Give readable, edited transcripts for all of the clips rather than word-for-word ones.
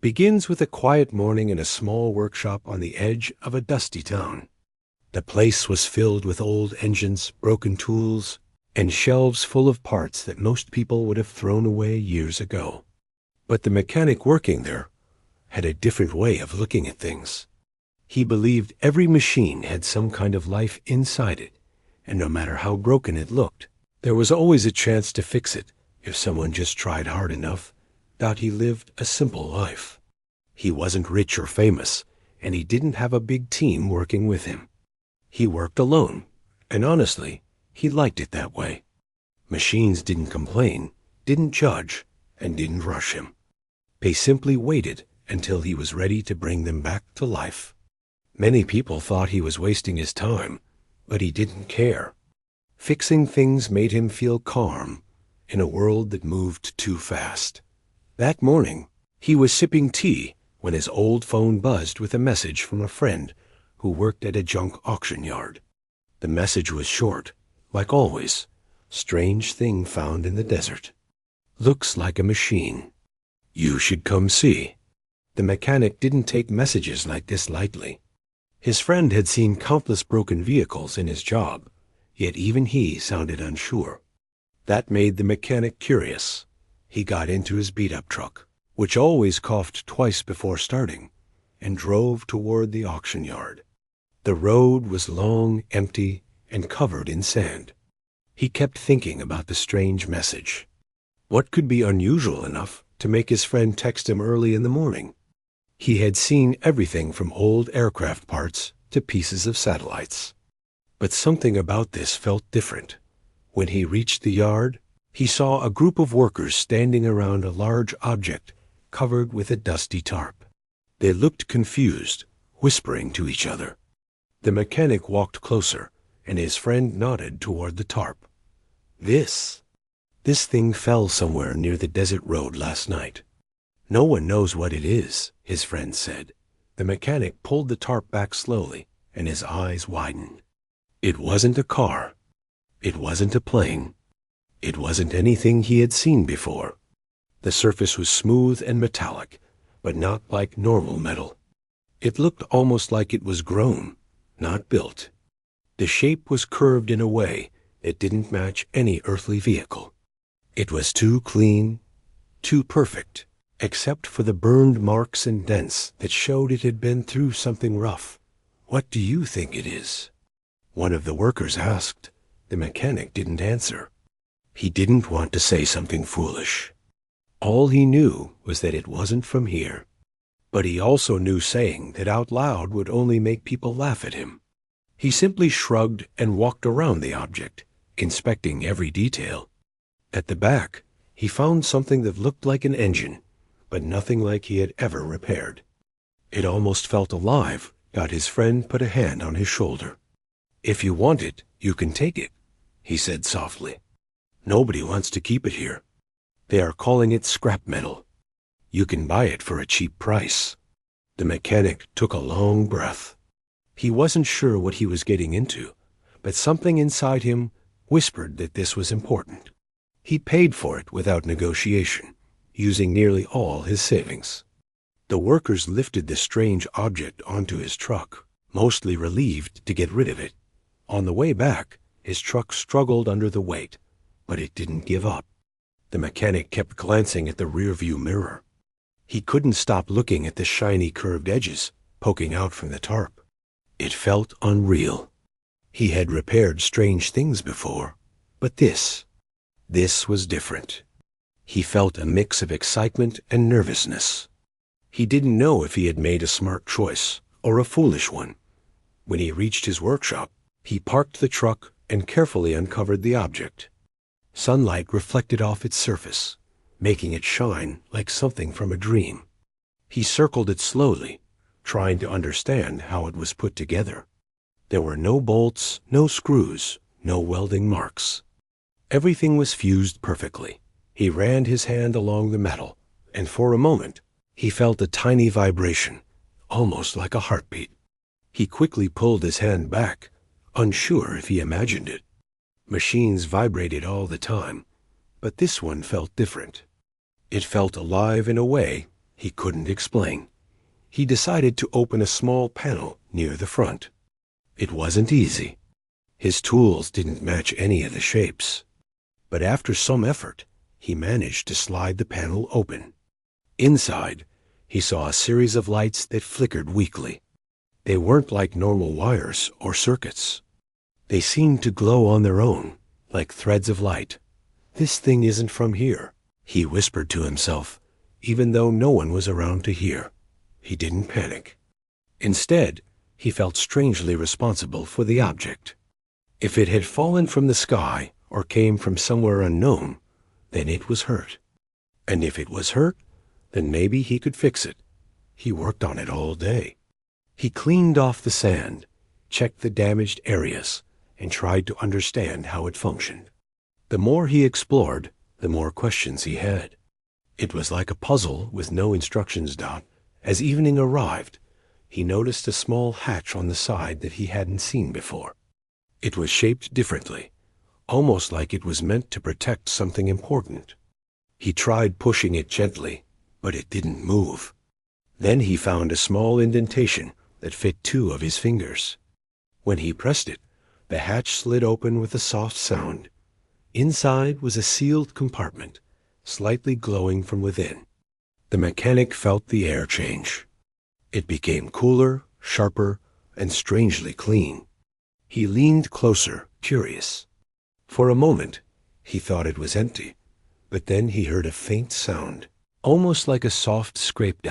begins with a quiet morning in a small workshop on the edge of a dusty town. The place was filled with old engines, broken tools, and shelves full of parts that most people would have thrown away years ago. But the mechanic working there had a different way of looking at things. He believed every machine had some kind of life inside it, and no matter how broken it looked, there was always a chance to fix it if someone just tried hard enough. He lived a simple life. He wasn't rich or famous, and he didn't have a big team working with him. He worked alone, and honestly, he liked it that way. Machines didn't complain, didn't judge, and didn't rush him. They simply waited until he was ready to bring them back to life. Many people thought he was wasting his time, but he didn't care. Fixing things made him feel calm in a world that moved too fast. That morning, he was sipping tea when his old phone buzzed with a message from a friend who worked at a junk auction yard. The message was short, like always. Strange thing found in the desert. Looks like a machine. You should come see. The mechanic didn't take messages like this lightly. His friend had seen countless broken vehicles in his job, yet even he sounded unsure. That made the mechanic curious. He got into his beat-up truck, which always coughed twice before starting, and drove toward the auction yard. The road was long, empty, and covered in sand. He kept thinking about the strange message. What could be unusual enough to make his friend text him early in the morning? He had seen everything from old aircraft parts to pieces of satellites. But something about this felt different. When he reached the yard, he saw a group of workers standing around a large object covered with a dusty tarp. They looked confused, whispering to each other. The mechanic walked closer, and his friend nodded toward the tarp. This thing fell somewhere near the desert road last night. No one knows what it is, his friend said. The mechanic pulled the tarp back slowly, and his eyes widened. It wasn't a car. It wasn't a plane. It wasn't anything he had seen before. The surface was smooth and metallic, but not like normal metal. It looked almost like it was grown, not built. The shape was curved in a way that didn't match any earthly vehicle. It was too clean, too perfect, except for the burned marks and dents that showed it had been through something rough. What do you think it is? One of the workers asked. The mechanic didn't answer. He didn't want to say something foolish. All he knew was that it wasn't from here. But he also knew saying that out loud would only make people laugh at him. He simply shrugged and walked around the object, inspecting every detail. At the back, he found something that looked like an engine, but nothing like he had ever repaired. It almost felt alive. His friend put a hand on his shoulder. If you want it, you can take it, he said softly. Nobody wants to keep it here. They are calling it scrap metal. You can buy it for a cheap price. The mechanic took a long breath. He wasn't sure what he was getting into, but something inside him whispered that this was important. He paid for it without negotiation, using nearly all his savings. The workers lifted the strange object onto his truck, mostly relieved to get rid of it. On the way back, his truck struggled under the weight, but it didn't give up. The mechanic kept glancing at the rearview mirror. He couldn't stop looking at the shiny curved edges poking out from the tarp. It felt unreal. He had repaired strange things before, but this was different. He felt a mix of excitement and nervousness. He didn't know if he had made a smart choice or a foolish one. When he reached his workshop, he parked the truck and carefully uncovered the object. Sunlight reflected off its surface, making it shine like something from a dream. He circled it slowly, trying to understand how it was put together. There were no bolts, no screws, no welding marks. Everything was fused perfectly. He ran his hand along the metal, and for a moment, he felt a tiny vibration, almost like a heartbeat. He quickly pulled his hand back, unsure if he imagined it. Machines vibrated all the time, but this one felt different. It felt alive in a way He couldn't explain. He decided to open a small panel near the front. It wasn't easy. His tools didn't match any of the shapes. But after some effort, he managed to slide the panel open. Inside, he saw a series of lights that flickered weakly. They weren't like normal wires or circuits. They seemed to glow on their own, like threads of light. "This thing isn't from here," he whispered to himself, even though no one was around to hear. He didn't panic. Instead, he felt strangely responsible for the object. If it had fallen from the sky or came from somewhere unknown, then it was hurt. And if it was hurt, then maybe he could fix it. He worked on it all day. He cleaned off the sand, checked the damaged areas, and tried to understand how it functioned. The more he explored, the more questions he had. It was like a puzzle with no instructions. As evening arrived, he noticed a small hatch on the side that he hadn't seen before. It was shaped differently, almost like it was meant to protect something important. He tried pushing it gently, but it didn't move. Then he found a small indentation that fit 2 of his fingers. When he pressed it, the hatch slid open with a soft sound. Inside was a sealed compartment, slightly glowing from within. The mechanic felt the air change. It became cooler, sharper, and strangely clean. He leaned closer, curious. For a moment, he thought it was empty, but then he heard a faint sound, almost like a soft scrape.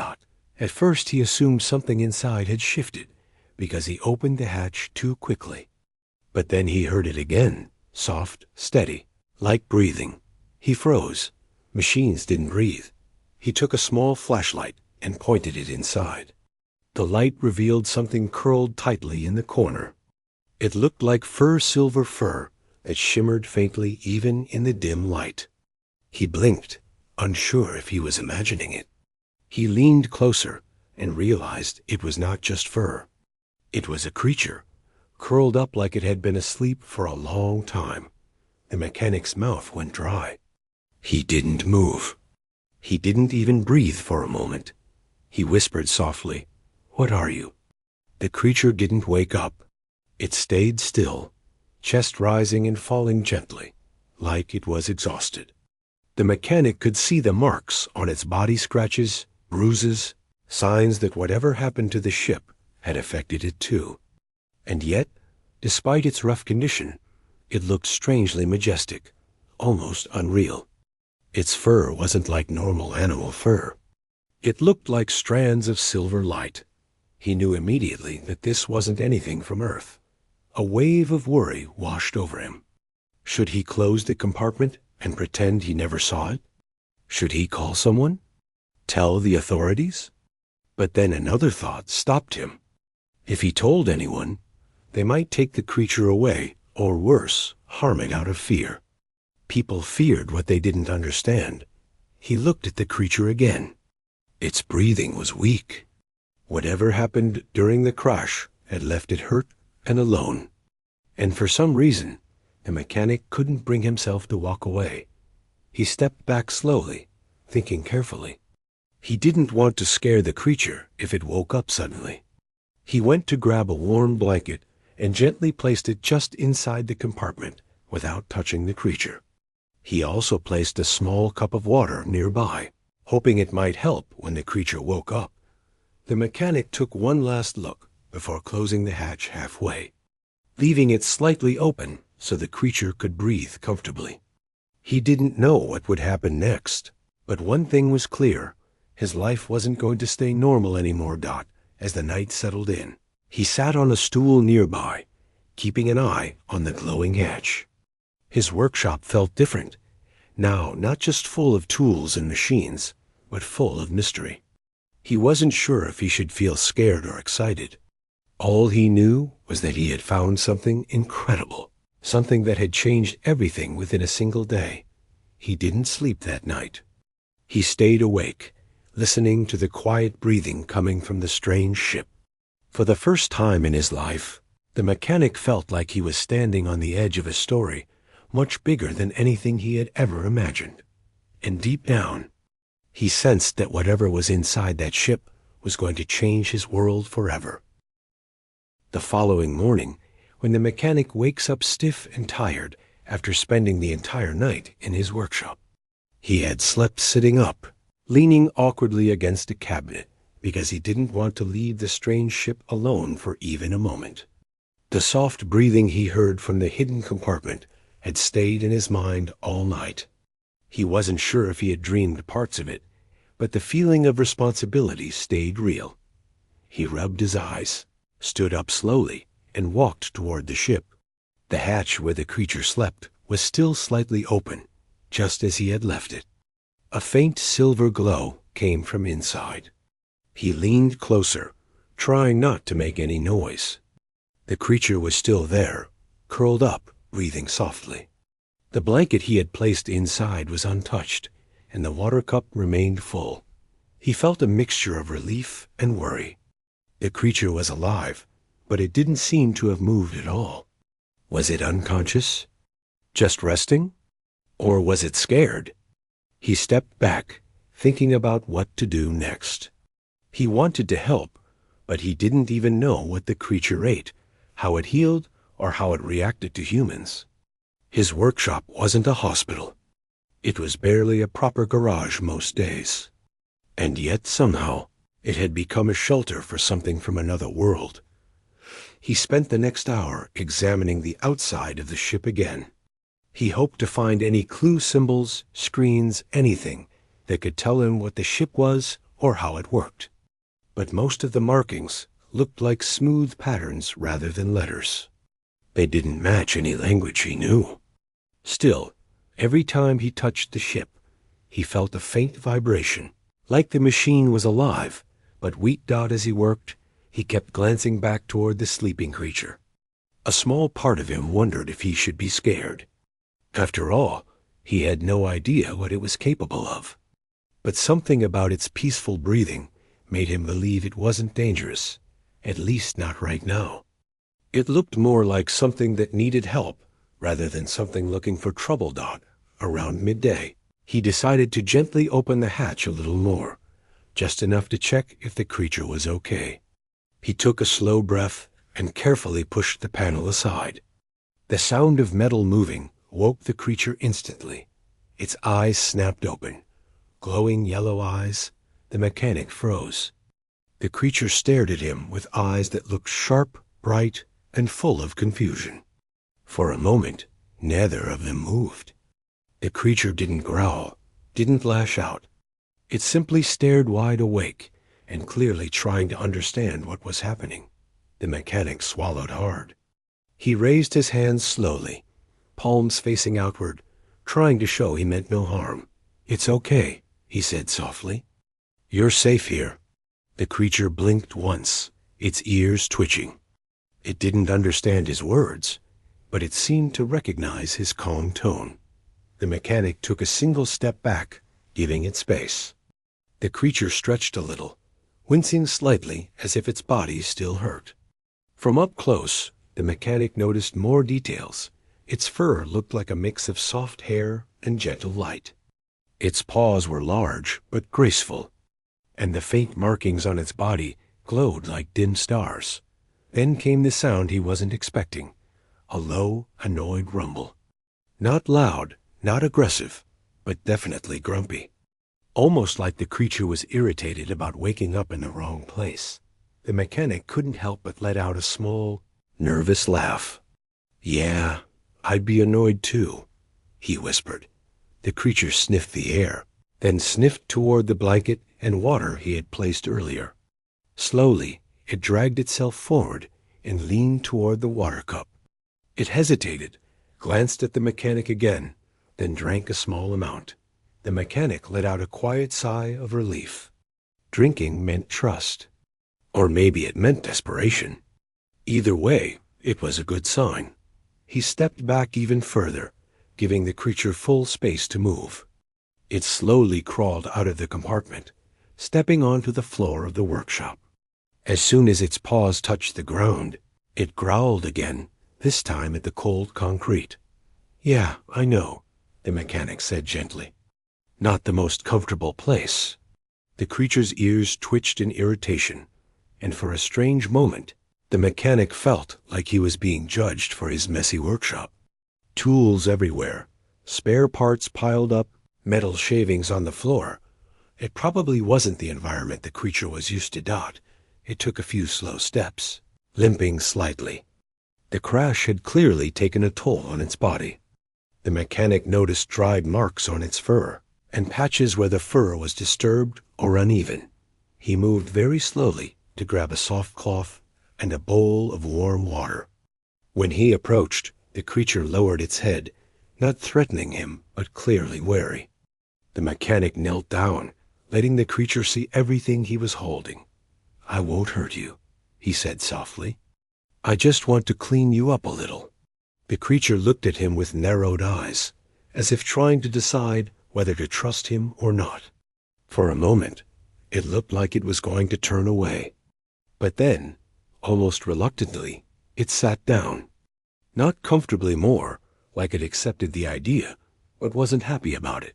At first he assumed something inside had shifted because he opened the hatch too quickly. But then he heard it again, soft, steady, like breathing. He froze. Machines didn't breathe. He took a small flashlight and pointed it inside. The light revealed something curled tightly in the corner. It looked like silver fur that shimmered faintly even in the dim light. He blinked, unsure if he was imagining it. He leaned closer and realized it was not just fur. It was a creature, curled up like it had been asleep for a long time. The mechanic's mouth went dry. He didn't move. He didn't even breathe for a moment. He whispered softly, "What are you?" The creature didn't wake up. It stayed still, chest rising and falling gently, like it was exhausted. The mechanic could see the marks on its body, scratches, bruises, signs that whatever happened to the ship had affected it too. And yet, despite its rough condition, it looked strangely majestic, almost unreal. Its fur wasn't like normal animal fur. It looked like strands of silver light. He knew immediately that this wasn't anything from Earth. A wave of worry washed over him. Should he close the compartment and pretend he never saw it? Should he call someone? Tell the authorities? But then another thought stopped him. If he told anyone, they might take the creature away, or worse, harm it out of fear. People feared what they didn't understand. He looked at the creature again. Its breathing was weak. Whatever happened during the crash had left it hurt and alone. And for some reason, the mechanic couldn't bring himself to walk away. He stepped back slowly, thinking carefully. He didn't want to scare the creature if it woke up suddenly. He went to grab a warm blanket and gently placed it just inside the compartment without touching the creature. He also placed a small cup of water nearby, hoping it might help when the creature woke up. The mechanic took one last look before closing the hatch halfway, leaving it slightly open so the creature could breathe comfortably. He didn't know what would happen next, but one thing was clear. His life wasn't going to stay normal anymore. As the night settled in, he sat on a stool nearby, keeping an eye on the glowing hatch. His workshop felt different, now not just full of tools and machines, but full of mystery. He wasn't sure if he should feel scared or excited. All he knew was that he had found something incredible, something that had changed everything within a single day. He didn't sleep that night. He stayed awake, listening to the quiet breathing coming from the strange ship. For the first time in his life, the mechanic felt like he was standing on the edge of a story much bigger than anything he had ever imagined. And deep down, He sensed that whatever was inside that ship was going to change his world forever. The following morning, when the mechanic wakes up stiff and tired after spending the entire night in his workshop, he had slept sitting up, leaning awkwardly against a cabinet, because he didn't want to leave the strange ship alone for even a moment. The soft breathing he heard from the hidden compartment had stayed in his mind all night. He wasn't sure if he had dreamed parts of it, but the feeling of responsibility stayed real. He rubbed his eyes, stood up slowly, and walked toward the ship. The hatch where the creature slept was still slightly open, just as he had left it. A faint silver glow came from inside. He leaned closer, trying not to make any noise. The creature was still there, curled up, breathing softly. The blanket he had placed inside was untouched, and the water cup remained full. He felt a mixture of relief and worry. The creature was alive, but it didn't seem to have moved at all. Was it unconscious? Just resting? Or was it scared? He stepped back, thinking about what to do next. He wanted to help, but he didn't even know what the creature ate, how it healed, or how it reacted to humans. His workshop wasn't a hospital. It was barely a proper garage most days. And yet somehow it had become a shelter for something from another world. He spent the next hour examining the outside of the ship again. He hoped to find any clue symbols, screens, anything that could tell him what the ship was or how it worked. But most of the markings looked like smooth patterns rather than letters. They didn't match any language he knew. Still, every time he touched the ship, he felt a faint vibration, like the machine was alive, but weak-eyed as he worked, he kept glancing back toward the sleeping creature. A small part of him wondered if he should be scared. After all, he had no idea what it was capable of. But something about its peaceful breathing made him believe it wasn't dangerous, at least not right now. It looked more like something that needed help rather than something looking for trouble. Around midday, he decided to gently open the hatch a little more, just enough to check if the creature was okay. He took a slow breath and carefully pushed the panel aside. The sound of metal moving woke the creature instantly. Its eyes snapped open. Glowing yellow eyes. The mechanic froze. The creature stared at him with eyes that looked sharp, bright, and full of confusion. For a moment, neither of them moved. The creature didn't growl, didn't lash out. It simply stared wide awake and clearly trying to understand what was happening. The mechanic swallowed hard. He raised his hands slowly, palms facing outward, trying to show he meant no harm. "It's okay," he said softly. "You're safe here." The creature blinked once, its ears twitching. It didn't understand his words, but it seemed to recognize his calm tone. The mechanic took a single step back, giving it space. The creature stretched a little, wincing slightly as if its body still hurt. From up close, the mechanic noticed more details. Its fur looked like a mix of soft hair and gentle light. Its paws were large but graceful, and the faint markings on its body glowed like dim stars. Then came the sound he wasn't expecting, a low, annoyed rumble. Not loud, not aggressive, but definitely grumpy. Almost like the creature was irritated about waking up in the wrong place. The mechanic couldn't help but let out a small, nervous laugh. "Yeah, I'd be annoyed too," he whispered. The creature sniffed the air, then sniffed toward the blanket and water he had placed earlier. Slowly, it dragged itself forward and leaned toward the water cup. It hesitated, glanced at the mechanic again, then drank a small amount. The mechanic let out a quiet sigh of relief. Drinking meant trust. Or maybe it meant desperation. Either way, it was a good sign. He stepped back even further, giving the creature full space to move. It slowly crawled out of the compartment, stepping onto the floor of the workshop. As soon as its paws touched the ground, it growled again, this time at the cold concrete. "Yeah, I know," the mechanic said gently. not the most comfortable place. The creature's ears twitched in irritation, and for a strange moment, the mechanic felt like he was being judged for his messy workshop. Tools everywhere, spare parts piled up, metal shavings on the floor. It probably wasn't the environment the creature was used to. It took a few slow steps, limping slightly. The crash had clearly taken a toll on its body. The mechanic noticed dried marks on its fur, and patches where the fur was disturbed or uneven. He moved very slowly to grab a soft cloth and a bowl of warm water. When he approached, the creature lowered its head, not threatening him, but clearly wary. The mechanic knelt down, letting the creature see everything he was holding. "I won't hurt you," he said softly. "I just want to clean you up a little." The creature looked at him with narrowed eyes, as if trying to decide whether to trust him or not. For a moment, it looked like it was going to turn away. But then, almost reluctantly, it sat down. Not comfortably more, like it accepted the idea, but wasn't happy about it.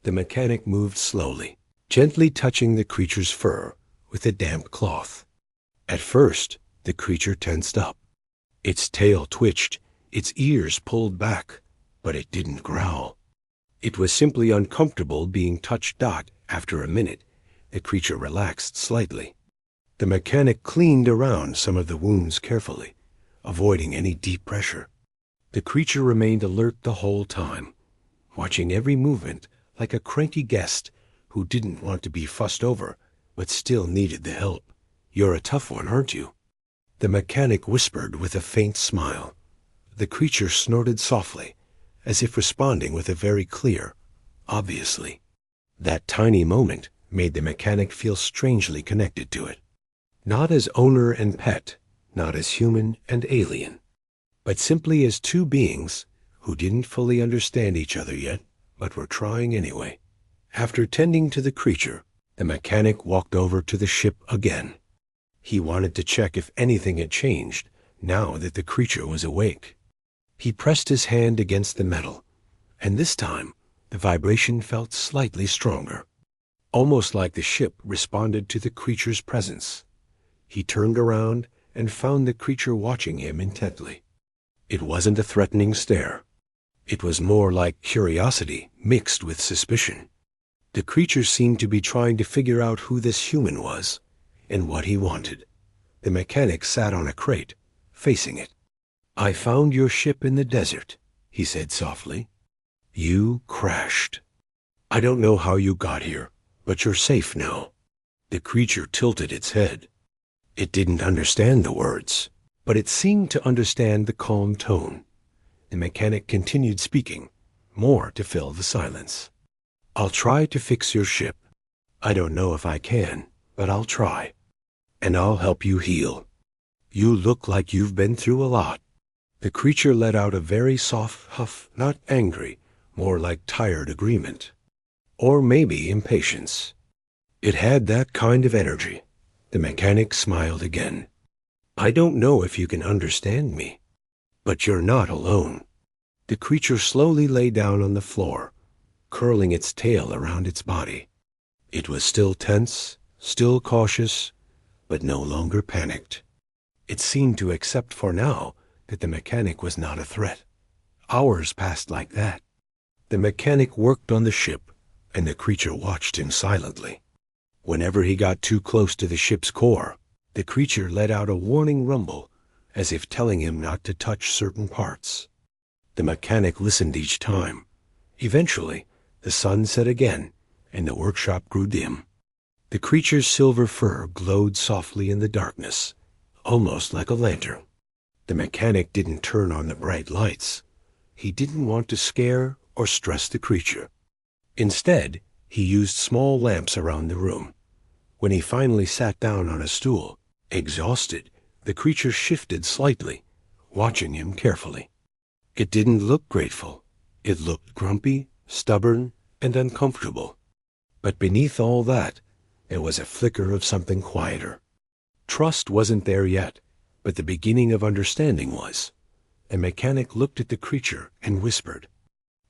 The mechanic moved slowly, gently touching the creature's fur with a damp cloth. At first, the creature tensed up. Its tail twitched, its ears pulled back, but it didn't growl. It was simply uncomfortable being touched. After a minute, the creature relaxed slightly. The mechanic cleaned around some of the wounds carefully, avoiding any deep pressure. The creature remained alert the whole time, watching every movement like a cranky guest who didn't want to be fussed over, but still needed the help. "You're a tough one, aren't you?" The mechanic whispered with a faint smile. The creature snorted softly, as if responding with a very clear, "Obviously." That tiny moment made the mechanic feel strangely connected to it. Not as owner and pet, not as human and alien, but simply as two beings who didn't fully understand each other yet, but were trying anyway. After tending to the creature, the mechanic walked over to the ship again. He wanted to check if anything had changed now that the creature was awake. He pressed his hand against the metal, and this time the vibration felt slightly stronger, almost like the ship responded to the creature's presence. He turned around and found the creature watching him intently. It wasn't a threatening stare. It was more like curiosity mixed with suspicion. The creature seemed to be trying to figure out who this human was and what he wanted. The mechanic sat on a crate, facing it. "I found your ship in the desert," he said softly. "You crashed. I don't know how you got here, but you're safe now." The creature tilted its head. It didn't understand the words, but it seemed to understand the calm tone. The mechanic continued speaking, more to fill the silence. "I'll try to fix your ship. I don't know if I can, but I'll try. And I'll help you heal. You look like you've been through a lot." The creature let out a very soft huff, not angry, more like tired agreement. Or maybe impatience. It had that kind of energy. The mechanic smiled again. "I don't know if you can understand me, but you're not alone." The creature slowly lay down on the floor, curling its tail around its body. It was still tense, still cautious, but no longer panicked. It seemed to accept for now that the mechanic was not a threat. Hours passed like that. The mechanic worked on the ship, and the creature watched him silently. Whenever he got too close to the ship's core, the creature let out a warning rumble, as if telling him not to touch certain parts. The mechanic listened each time. Eventually, the sun set again, and the workshop grew dim. The creature's silver fur glowed softly in the darkness, almost like a lantern. The mechanic didn't turn on the bright lights. He didn't want to scare or stress the creature. Instead, he used small lamps around the room. When he finally sat down on a stool, exhausted, the creature shifted slightly, watching him carefully. It didn't look grateful. It looked grumpy, stubborn, and uncomfortable. But beneath all that, there was a flicker of something quieter. Trust wasn't there yet, but the beginning of understanding was. The mechanic looked at the creature and whispered,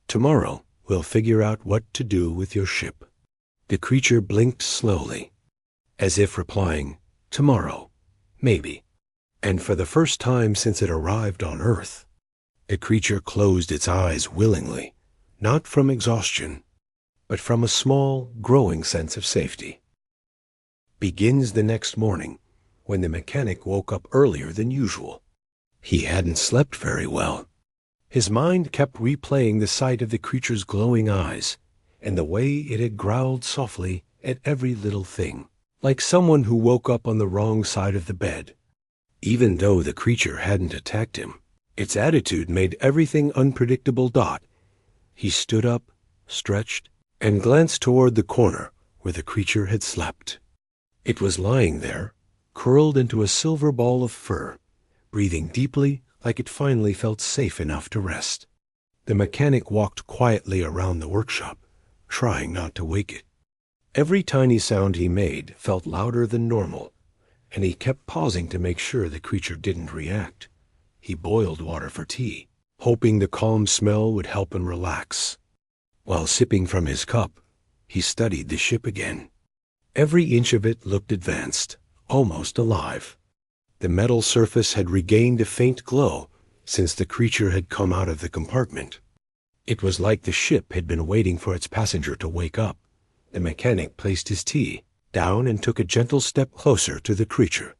"Tomorrow, We'll figure out what to do with your ship." The creature blinked slowly, as if replying, "Tomorrow, maybe." And for the first time since it arrived on Earth, the creature closed its eyes willingly, not from exhaustion, but from a small, growing sense of safety. Begins the next morning, when the mechanic woke up earlier than usual. He hadn't slept very well. His mind kept replaying the sight of the creature's glowing eyes, and the way it had growled softly at every little thing, like someone who woke up on the wrong side of the bed. Even though the creature hadn't attacked him, its attitude made everything unpredictable. He stood up, stretched, and glanced toward the corner where the creature had slept. It was lying there, curled into a silver ball of fur, breathing deeply like it finally felt safe enough to rest. The mechanic walked quietly around the workshop, trying not to wake it. Every tiny sound he made felt louder than normal, and he kept pausing to make sure the creature didn't react. He boiled water for tea, hoping the calm smell would help him relax. While sipping from his cup, he studied the ship again. Every inch of it looked advanced, almost alive. The metal surface had regained a faint glow since the creature had come out of the compartment. It was like the ship had been waiting for its passenger to wake up. The mechanic placed his tea down and took a gentle step closer to the creature.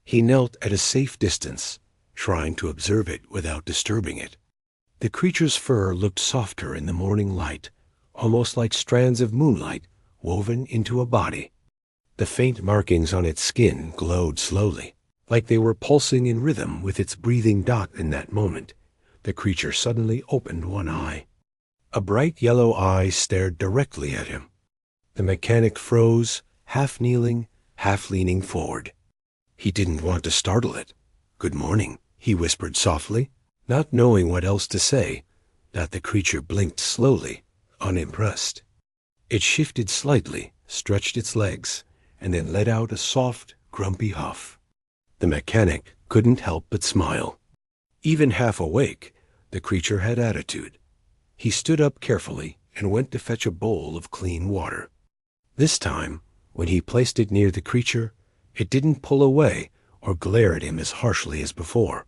He knelt at a safe distance, trying to observe it without disturbing it. The creature's fur looked softer in the morning light, almost like strands of moonlight woven into a body. The faint markings on its skin glowed slowly, like they were pulsing in rhythm with its breathing. In that moment, the creature suddenly opened one eye. A bright yellow eye stared directly at him. The mechanic froze, half kneeling, half leaning forward. He didn't want to startle it. "Good morning," he whispered softly, not knowing what else to say. The creature blinked slowly, unimpressed. It shifted slightly, stretched its legs, and then let out a soft, grumpy huff. The mechanic couldn't help but smile. Even half awake, the creature had attitude. He stood up carefully and went to fetch a bowl of clean water. This time, when he placed it near the creature, it didn't pull away or glare at him as harshly as before.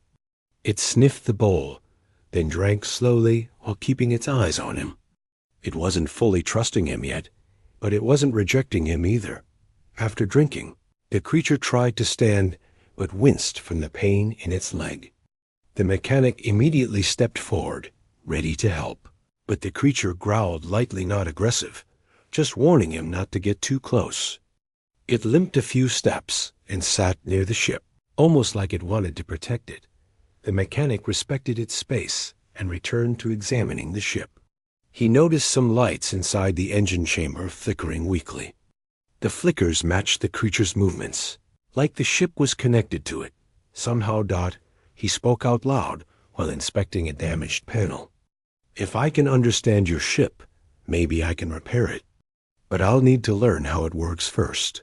It sniffed the bowl, then drank slowly while keeping its eyes on him. It wasn't fully trusting him yet, but it wasn't rejecting him either. After drinking, the creature tried to stand, but winced from the pain in its leg. The mechanic immediately stepped forward, ready to help, but the creature growled lightly, not aggressive, just warning him not to get too close. It limped a few steps and sat near the ship, almost like it wanted to protect it. The mechanic respected its space and returned to examining the ship. He noticed some lights inside the engine chamber flickering weakly. The flickers matched the creature's movements, like the ship was connected to it. Somehow, he spoke out loud while inspecting a damaged panel. "If I can understand your ship, maybe I can repair it. But I'll need to learn how it works first."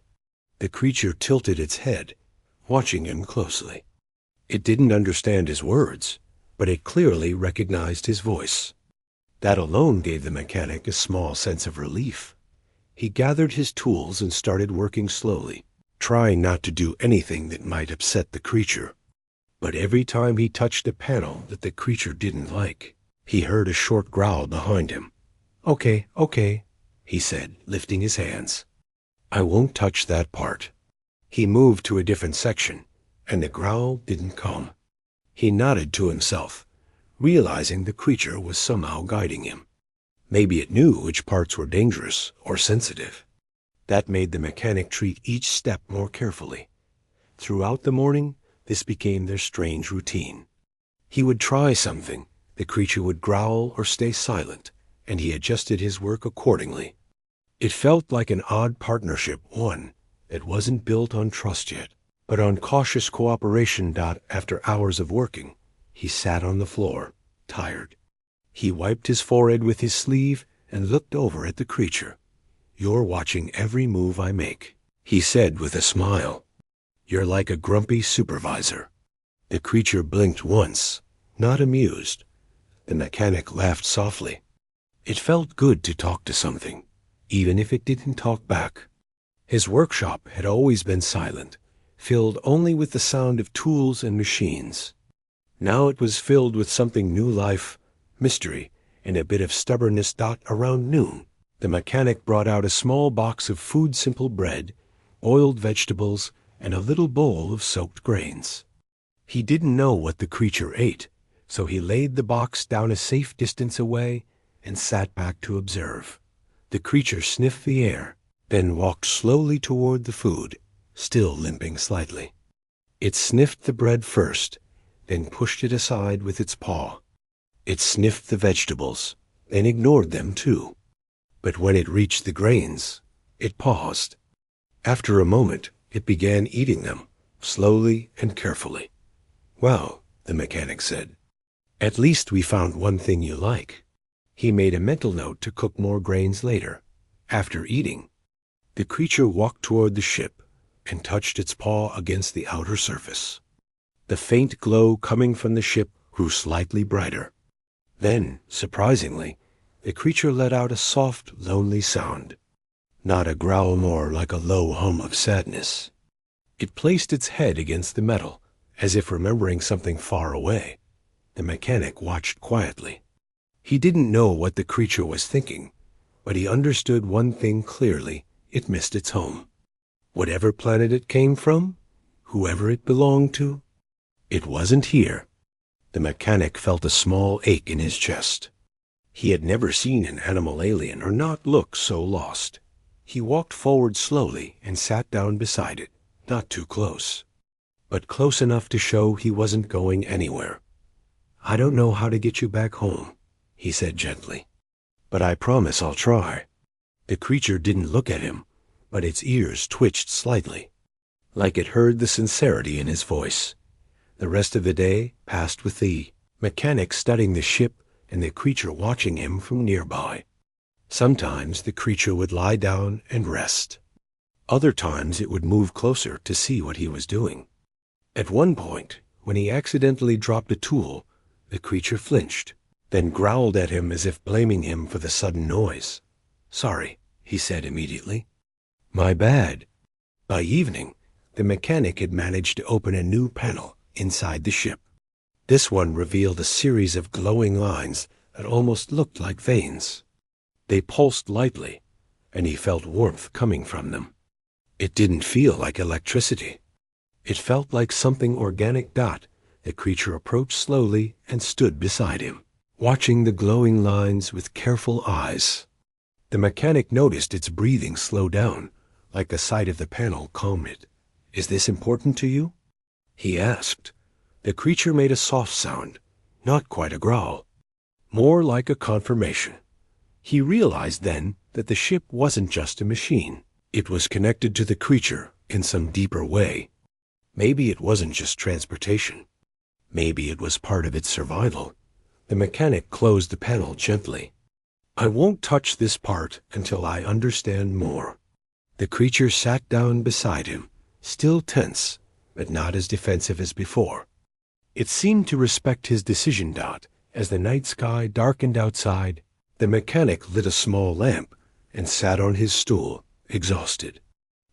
The creature tilted its head, watching him closely. It didn't understand his words, but it clearly recognized his voice. That alone gave the mechanic a small sense of relief. He gathered his tools and started working slowly, trying not to do anything that might upset the creature. But every time he touched a panel that the creature didn't like, he heard a short growl behind him. Okay, he said, lifting his hands. "I won't touch that part." He moved to a different section, and the growl didn't come. He nodded to himself, realizing the creature was somehow guiding him. Maybe it knew which parts were dangerous or sensitive. That made the mechanic treat each step more carefully. Throughout the morning, this became their strange routine. He would try something, the creature would growl or stay silent, and he adjusted his work accordingly. It felt like an odd partnership, one that wasn't built on trust yet, but on cautious cooperation. After hours of working, he sat on the floor, tired. He wiped his forehead with his sleeve and looked over at the creature. "You're watching every move I make," he said with a smile. "You're like a grumpy supervisor." The creature blinked once, not amused. The mechanic laughed softly. It felt good to talk to something, even if it didn't talk back. His workshop had always been silent, filled only with the sound of tools and machines. Now it was filled with something new: life, mystery, and a bit of stubbornness. Around noon, the mechanic brought out a small box of food: simple bread, boiled vegetables, and a little bowl of soaked grains. He didn't know what the creature ate, so he laid the box down a safe distance away and sat back to observe. The creature sniffed the air, then walked slowly toward the food, still limping slightly. It sniffed the bread first, then pushed it aside with its paw. It sniffed the vegetables, then ignored them too. But when it reached the grains, it paused. After a moment, it began eating them, slowly and carefully. "Well," the mechanic said, "at least we found one thing you like." He made a mental note to cook more grains later. After eating, the creature walked toward the ship and touched its paw against the outer surface. The faint glow coming from the ship grew slightly brighter. Then, surprisingly, the creature let out a soft, lonely sound. Not a growl, more like a low hum of sadness. It placed its head against the metal, as if remembering something far away. The mechanic watched quietly. He didn't know what the creature was thinking, but he understood one thing clearly: it missed its home. Whatever planet it came from, whoever it belonged to, it wasn't here. The mechanic felt a small ache in his chest. He had never seen an animal alien or not look so lost. He walked forward slowly and sat down beside it, not too close, but close enough to show he wasn't going anywhere. "I don't know how to get you back home," he said gently, "but I promise I'll try." The creature didn't look at him, but its ears twitched slightly, like it heard the sincerity in his voice. The rest of the day passed with the mechanic studying the ship and the creature watching him from nearby. Sometimes the creature would lie down and rest. Other times it would move closer to see what he was doing. At one point, when he accidentally dropped a tool, the creature flinched, then growled at him as if blaming him for the sudden noise. "Sorry," he said immediately. "My bad." By evening, the mechanic had managed to open a new panel inside the ship. This one revealed a series of glowing lines that almost looked like veins. They pulsed lightly, and he felt warmth coming from them. It didn't feel like electricity. It felt like something organic. The creature approached slowly and stood beside him, watching the glowing lines with careful eyes. The mechanic noticed its breathing slow down, like the sight of the panel calmed it. "Is this important to you?" he asked. The creature made a soft sound, not quite a growl, more like a confirmation. He realized then that the ship wasn't just a machine. It was connected to the creature in some deeper way. Maybe it wasn't just transportation. Maybe it was part of its survival. The mechanic closed the panel gently. "I won't touch this part until I understand more." The creature sat down beside him, still tense, but not as defensive as before. It seemed to respect his decision. As the night sky darkened outside, the mechanic lit a small lamp and sat on his stool, exhausted.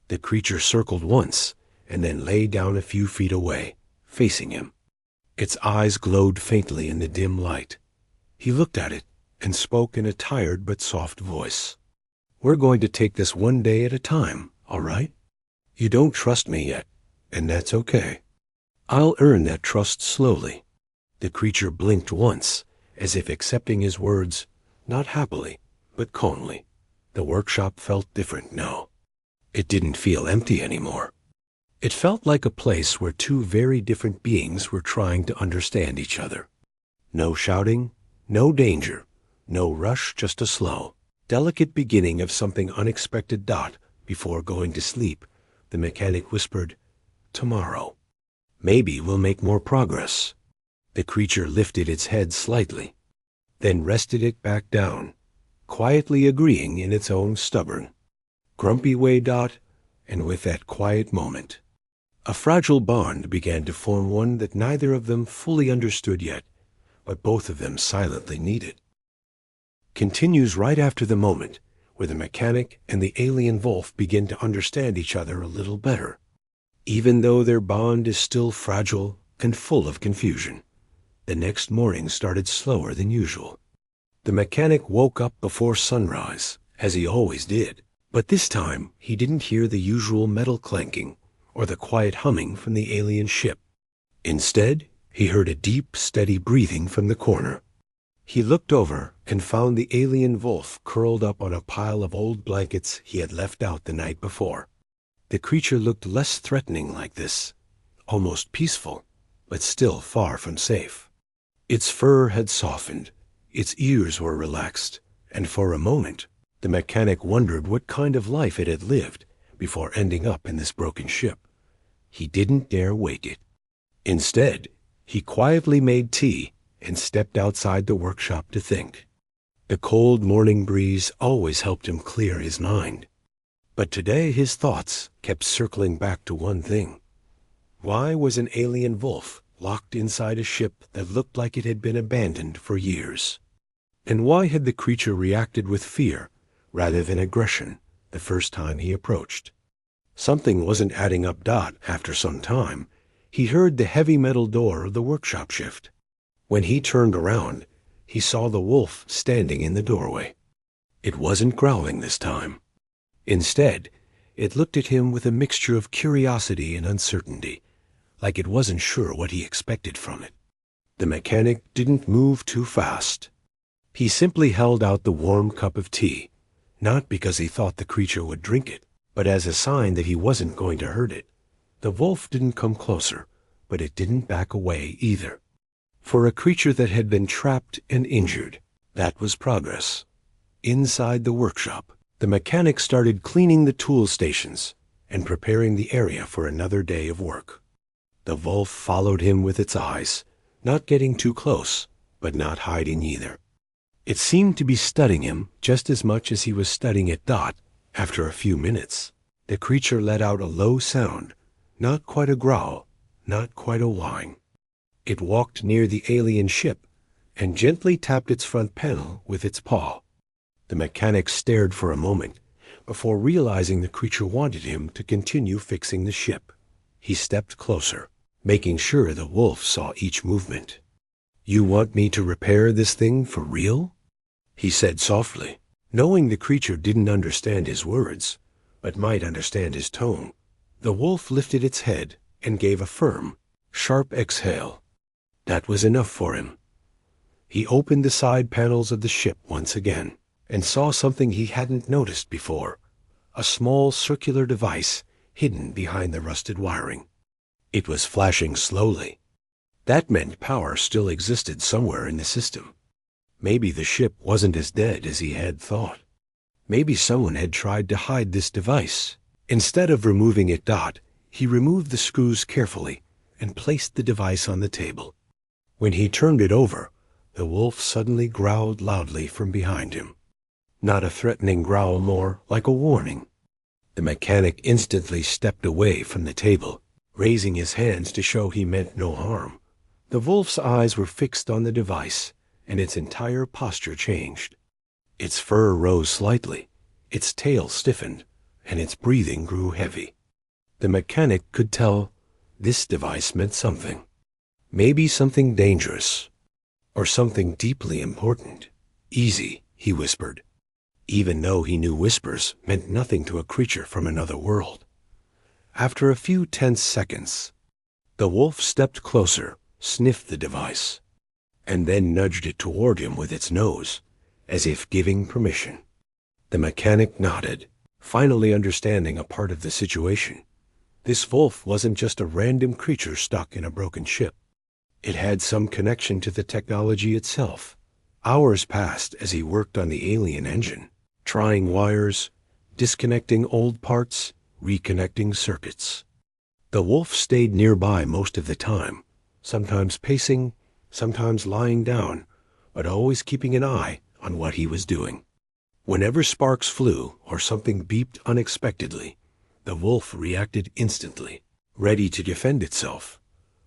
The creature circled once and then lay down a few feet away, facing him. Its eyes glowed faintly in the dim light. He looked at it and spoke in a tired but soft voice. "We're going to take this one day at a time, all right? You don't trust me yet, and that's okay. I'll earn that trust slowly." The creature blinked once, as if accepting his words, not happily, but calmly. The workshop felt different now. It didn't feel empty anymore. It felt like a place where two very different beings were trying to understand each other. No shouting, no danger, no rush, just a slow, delicate beginning of something unexpected. Before going to sleep, the mechanic whispered, "Tomorrow, maybe we'll make more progress." The creature lifted its head slightly, then rested it back down, quietly agreeing in its own stubborn, grumpy way. And with that quiet moment, a fragile bond began to form, one that neither of them fully understood yet, but both of them silently needed. continues right after the moment where the mechanic and the alien Wolf begin to understand each other a little better, even though their bond is still fragile and full of confusion. The next morning started slower than usual. The mechanic woke up before sunrise, as he always did, but this time he didn't hear the usual metal clanking or the quiet humming from the alien ship. Instead, he heard a deep, steady breathing from the corner. He looked over and found the alien Wolf curled up on a pile of old blankets he had left out the night before. The creature looked less threatening like this, almost peaceful, but still far from safe. Its fur had softened, its ears were relaxed, and for a moment, the mechanic wondered what kind of life it had lived before ending up in this broken ship. He didn't dare wake it. Instead, he quietly made tea and stepped outside the workshop to think. The cold morning breeze always helped him clear his mind. But today his thoughts kept circling back to one thing. Why was an alien Wolf locked inside a ship that looked like it had been abandoned for years? And why had the creature reacted with fear rather than aggression the first time he approached? Something wasn't adding up. After some time, he heard the heavy metal door of the workshop shift. When he turned around, he saw the Wolf standing in the doorway. It wasn't growling this time. Instead, it looked at him with a mixture of curiosity and uncertainty, like it wasn't sure what he expected from it. The mechanic didn't move too fast. He simply held out the warm cup of tea, not because he thought the creature would drink it, but as a sign that he wasn't going to hurt it. The Wolf didn't come closer, but it didn't back away either. For a creature that had been trapped and injured, that was progress. Inside the workshop, the mechanic started cleaning the tool stations and preparing the area for another day of work. The Wolf followed him with its eyes, not getting too close, but not hiding either. It seemed to be studying him just as much as he was studying it. After a few minutes, the creature let out a low sound, not quite a growl, not quite a whine. It walked near the alien ship and gently tapped its front panel with its paw. The mechanic stared for a moment before realizing the creature wanted him to continue fixing the ship. He stepped closer, making sure the Wolf saw each movement. "You want me to repair this thing for real?" he said softly, knowing the creature didn't understand his words, but might understand his tone. The Wolf lifted its head and gave a firm, sharp exhale. That was enough for him. He opened the side panels of the ship once again and saw something he hadn't noticed before, a small circular device hidden behind the rusted wiring. It was flashing slowly. That meant power still existed somewhere in the system. Maybe the ship wasn't as dead as he had thought. Maybe someone had tried to hide this device. Instead of removing it, he removed the screws carefully and placed the device on the table. When he turned it over, the Wolf suddenly growled loudly from behind him. Not a threatening growl, more like a warning. The mechanic instantly stepped away from the table, raising his hands to show he meant no harm. The Wolf's eyes were fixed on the device, and its entire posture changed. Its fur rose slightly, its tail stiffened, and its breathing grew heavy. The mechanic could tell this device meant something. Maybe something dangerous, or something deeply important. "Easy," he whispered, even though he knew whispers meant nothing to a creature from another world. After a few tense seconds, the Wolf stepped closer, sniffed the device, and then nudged it toward him with its nose, as if giving permission. The mechanic nodded, finally understanding a part of the situation. This Wolf wasn't just a random creature stuck in a broken ship. It had some connection to the technology itself. Hours passed as he worked on the alien engine, trying wires, disconnecting old parts, reconnecting circuits. The Wolf stayed nearby most of the time, sometimes pacing, sometimes lying down, but always keeping an eye on what he was doing. Whenever sparks flew or something beeped unexpectedly, the Wolf reacted instantly, ready to defend itself,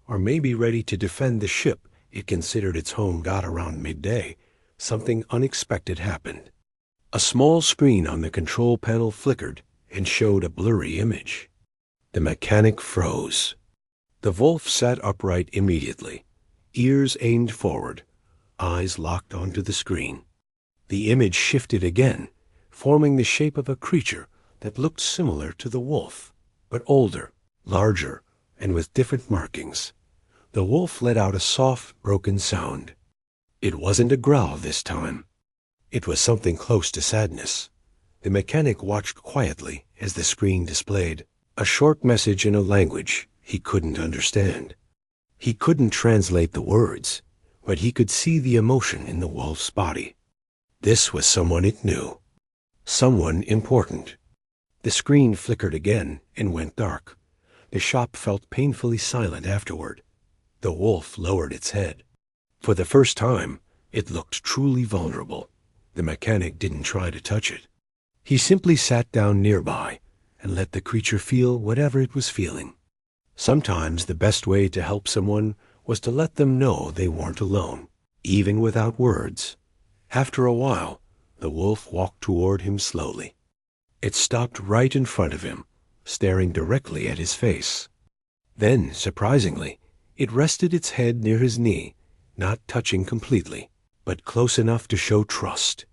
or maybe ready to defend the ship it considered its home. Around midday, something unexpected happened. A small screen on the control panel flickered and showed a blurry image. The mechanic froze. The wolf sat upright immediately, ears aimed forward, eyes locked onto the screen. The image shifted again, forming the shape of a creature that looked similar to the wolf, but older, larger, and with different markings. The wolf let out a soft, broken sound. It wasn't a growl this time. It was something close to sadness. The mechanic watched quietly as the screen displayed a short message in a language he couldn't understand. He couldn't translate the words, but he could see the emotion in the wolf's body. This was someone it knew. Someone important. The screen flickered again and went dark. The shop felt painfully silent afterward. The wolf lowered its head. For the first time, it looked truly vulnerable. The mechanic didn't try to touch it. He simply sat down nearby and let the creature feel whatever it was feeling. Sometimes the best way to help someone was to let them know they weren't alone, even without words. After a while, the wolf walked toward him slowly. It stopped right in front of him, staring directly at his face. Then, surprisingly, it rested its head near his knee, not touching completely, but close enough to show trust.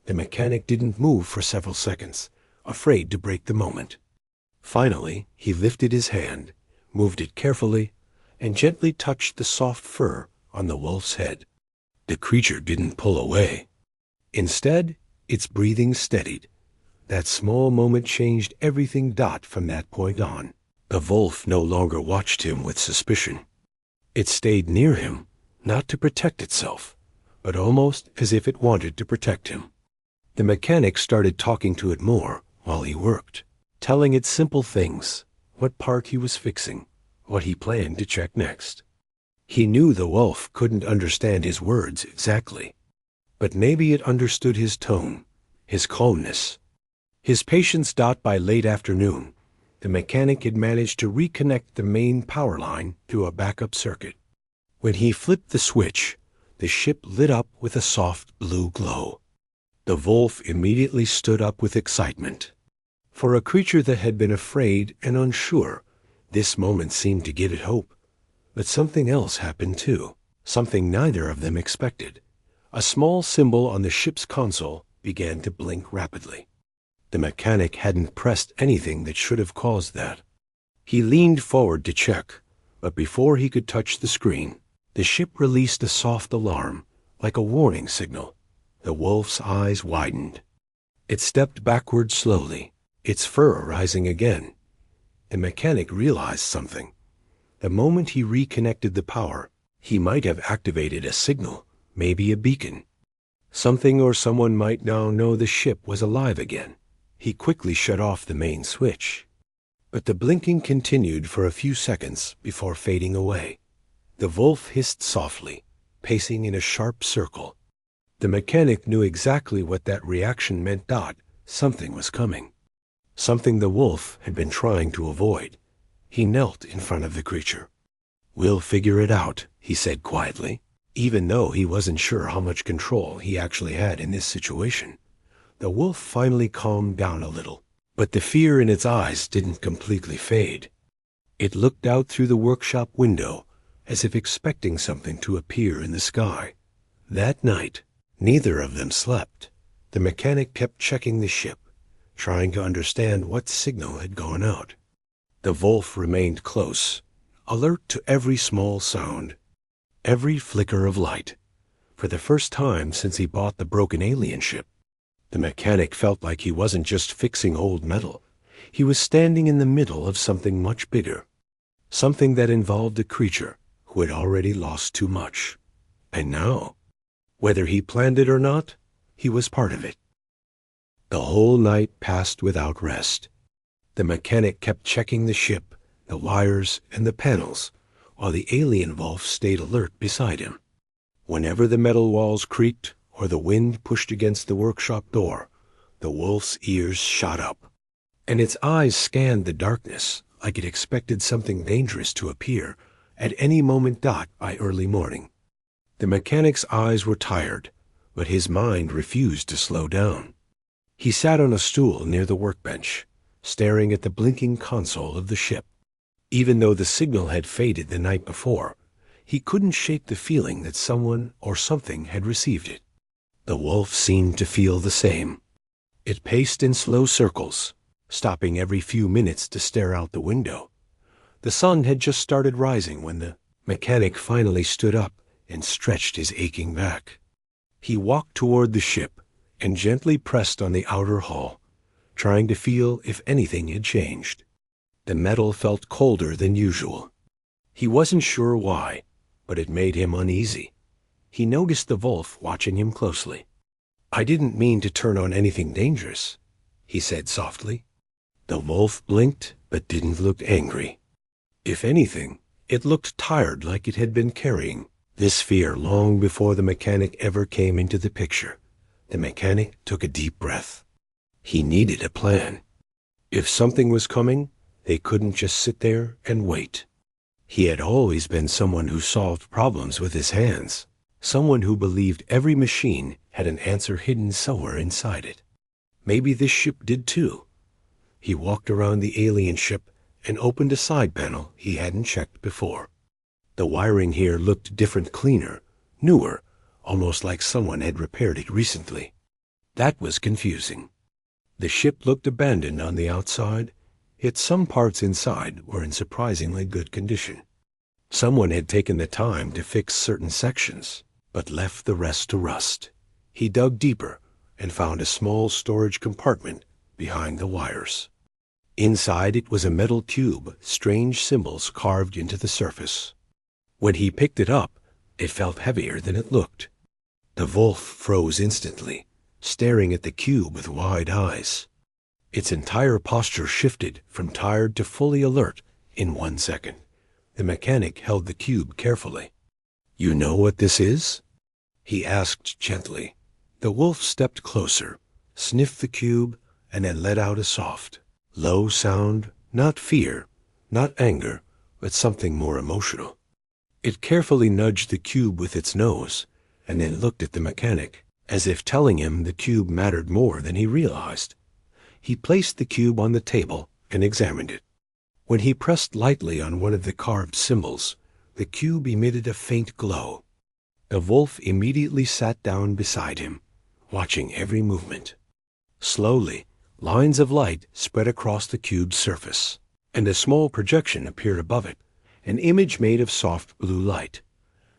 The mechanic didn't move for several seconds, afraid to break the moment. Finally, he lifted his hand, moved it carefully, and gently touched the soft fur on the wolf's head. The creature didn't pull away. Instead, its breathing steadied. That small moment changed everything. From that point on, the wolf no longer watched him with suspicion. It stayed near him, not to protect itself, but almost as if it wanted to protect him. The mechanic started talking to it more while he worked, telling it simple things, what part he was fixing, what he planned to check next. He knew the wolf couldn't understand his words exactly, but maybe it understood his tone, his calmness, his patience. By late afternoon, the mechanic had managed to reconnect the main power line to a backup circuit. When he flipped the switch, the ship lit up with a soft blue glow. The wolf immediately stood up with excitement. For a creature that had been afraid and unsure, this moment seemed to give it hope. But something else happened too, something neither of them expected. A small symbol on the ship's console began to blink rapidly. The mechanic hadn't pressed anything that should have caused that. He leaned forward to check, but before he could touch the screen, the ship released a soft alarm, like a warning signal. The wolf's eyes widened. It stepped backward slowly, its fur rising again. The mechanic realized something. The moment he reconnected the power, he might have activated a signal, maybe a beacon. Something or someone might now know the ship was alive again. He quickly shut off the main switch. But the blinking continued for a few seconds before fading away. The wolf hissed softly, pacing in a sharp circle. The mechanic knew exactly what that reaction meant. Something was coming. Something the wolf had been trying to avoid. He knelt in front of the creature. "We'll figure it out," he said quietly, even though he wasn't sure how much control he actually had in this situation. The wolf finally calmed down a little, but the fear in its eyes didn't completely fade. It looked out through the workshop window, as if expecting something to appear in the sky. That night, neither of them slept. The mechanic kept checking the ship, trying to understand what signal had gone out. The wolf remained close, alert to every small sound, every flicker of light. For the first time since he bought the broken alien ship, the mechanic felt like he wasn't just fixing old metal. He was standing in the middle of something much bigger, something that involved a creature who had already lost too much. And now, whether he planned it or not, he was part of it. The whole night passed without rest. The mechanic kept checking the ship, the wires, and the panels, while the alien wolf stayed alert beside him. Whenever the metal walls creaked or the wind pushed against the workshop door, the wolf's ears shot up, and its eyes scanned the darkness like it expected something dangerous to appear at any moment. By early morning, the mechanic's eyes were tired, but his mind refused to slow down. He sat on a stool near the workbench, staring at the blinking console of the ship. Even though the signal had faded the night before, he couldn't shake the feeling that someone or something had received it. The wolf seemed to feel the same. It paced in slow circles, stopping every few minutes to stare out the window. The sun had just started rising when the mechanic finally stood up and stretched his aching back. He walked toward the ship and gently pressed on the outer hull, trying to feel if anything had changed. The metal felt colder than usual. He wasn't sure why, but it made him uneasy. He noticed the wolf watching him closely. "I didn't mean to turn on anything dangerous," he said softly. The wolf blinked but didn't look angry. If anything, it looked tired, like it had been carrying this fear long before the mechanic ever came into the picture. The mechanic took a deep breath. He needed a plan. If something was coming, they couldn't just sit there and wait. He had always been someone who solved problems with his hands, someone who believed every machine had an answer hidden somewhere inside it. Maybe this ship did too. He walked around the alien ship and opened a side panel he hadn't checked before. The wiring here looked different, cleaner, newer, almost like someone had repaired it recently. That was confusing. The ship looked abandoned on the outside, yet some parts inside were in surprisingly good condition. Someone had taken the time to fix certain sections, but left the rest to rust. He dug deeper and found a small storage compartment behind the wires. Inside it was a metal tube, strange symbols carved into the surface. When he picked it up, it felt heavier than it looked. The wolf froze instantly, staring at the cube with wide eyes. Its entire posture shifted from tired to fully alert in 1 second. The mechanic held the cube carefully. "You know what this is?" he asked gently. The wolf stepped closer, sniffed the cube, and then let out a soft, low sound, not fear, not anger, but something more emotional. It carefully nudged the cube with its nose, and then looked at the mechanic, as if telling him the cube mattered more than he realized. He placed the cube on the table and examined it. When he pressed lightly on one of the carved symbols, the cube emitted a faint glow. The wolf immediately sat down beside him, watching every movement. Slowly, lines of light spread across the cube's surface, and a small projection appeared above it, an image made of soft blue light.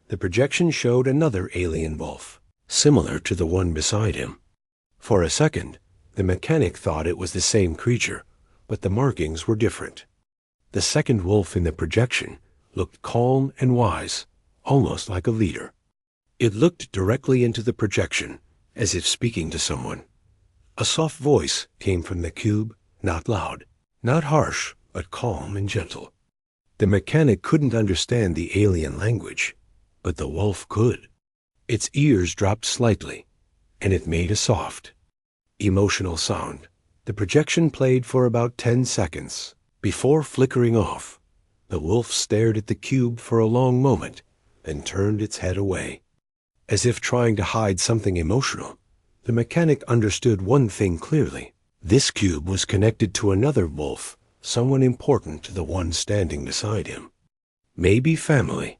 The projection showed another alien wolf, similar to the one beside him. For a second, the mechanic thought it was the same creature, but the markings were different. The second wolf in the projection looked calm and wise, almost like a leader. It looked directly into the projection, as if speaking to someone. A soft voice came from the cube, not loud, not harsh, but calm and gentle. The mechanic couldn't understand the alien language, but the wolf could. Its ears dropped slightly, and it made a soft, emotional sound. The projection played for about 10 seconds. Before flickering off, the wolf stared at the cube for a long moment, then turned its head away. As if trying to hide something emotional, the mechanic understood one thing clearly. This cube was connected to another wolf, someone important to the one standing beside him. Maybe family,